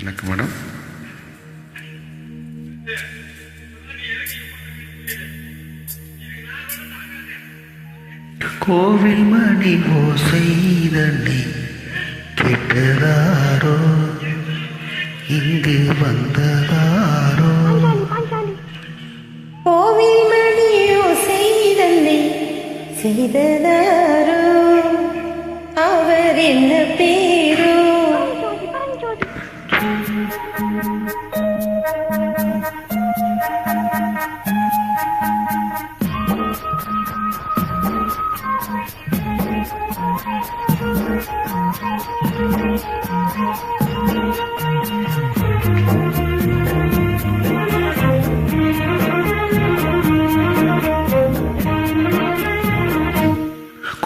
வணக்கம் மேடம். கோவில் மணி ஓசைதனை கேட்டதாரோ, இங்கு வந்ததாரோ? கோவில் மணி ஓசைதனை செய்ததாரோ, அவர் என்ன பேரோ?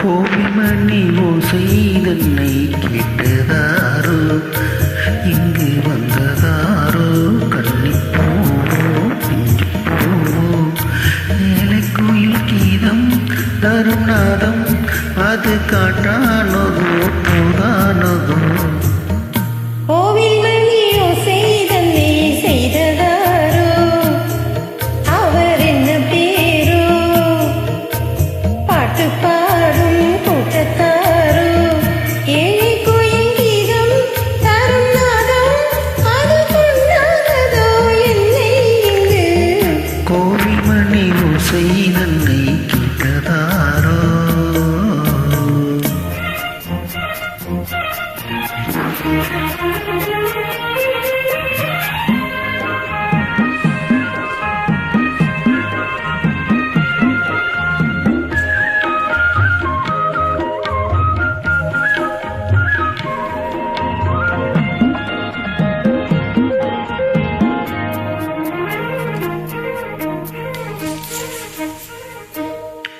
கோவில் மணி ஓசைதனை கேட்டதாரோ, இங்கு வந்ததாரோ? கன்னிப்பூவோ பிஞ்சுப்பூவோ, ஏலைக்குயில் கீதம் தரும் நாதம், அது காட்டானதோ பூதானதோ? கோவில் மணி ஓசைதனை செய்ததாரோ, அவர் என்ன பேரோ? பாட்டு பாடும் கூட்டத்தாரோ, ஏழை கோயில் கீதம் தரும் நாதம், அது கொண்டாததோ என்னை இங்கு? கோவில் மணி ஓசைதனை கேட்டதாரோ?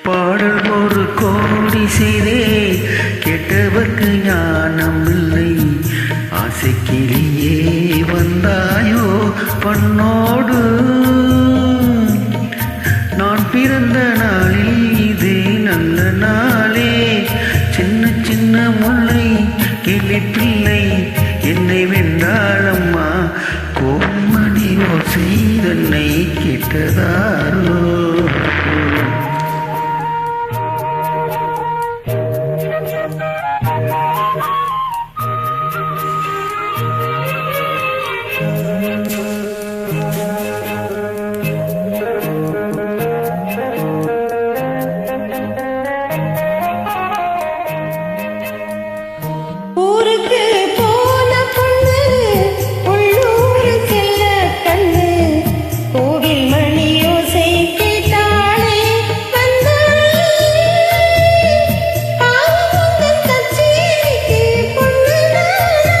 பாடல் ஒரு கோடி செய்தே, கெட்டவர்க்கு ஞானம் இல்லை. ஆசைக்கிளியே வந்தாயோ பண்ணோடு, நான் பிறந்த நாளில் இது நல்ல நாளே. சின்ன சின்ன முல்லை கிளிப்பிள்ளை என்னை வென்றாளம்மா, கோமணி ஓசைதனை கேட்டதாரோ? ஊருக்கு போன பொண்ணு, உள்ளூர் செல்ல கண்ணு, கோவில் மணி ஓசை கேட்டாளே வந்தாளே. பாவமுந்தன் கச்சேரிக்கு பொண்ணு நானா,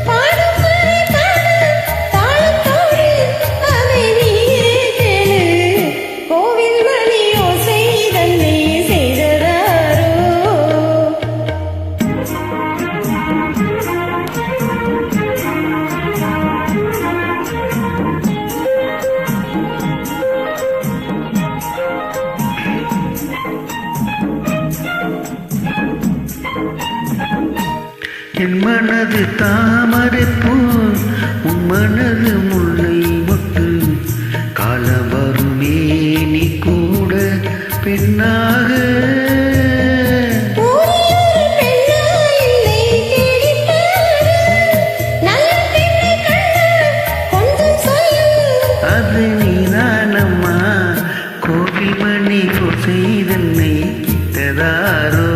பாடும் வரை பாடு தாளத்தோடு, அதை நீயே கேளு. கோவில் மணி ஓசைதனை செய்ததாரோ? என் மனது தாமரைப்பூ, உன் மனது முல்லை மொட்டு. காலம் வருமே நீ கூட பெண்ணாக, ஊரில் பெண்ணா என்னை தேடிப் பாரு, நல்ல பெண்ணை கண்டா கொஞ்சம் சொல்லு. அது நீதானம்மா. கோவில் மணி ஓசைதனை கேட்டதாரோ?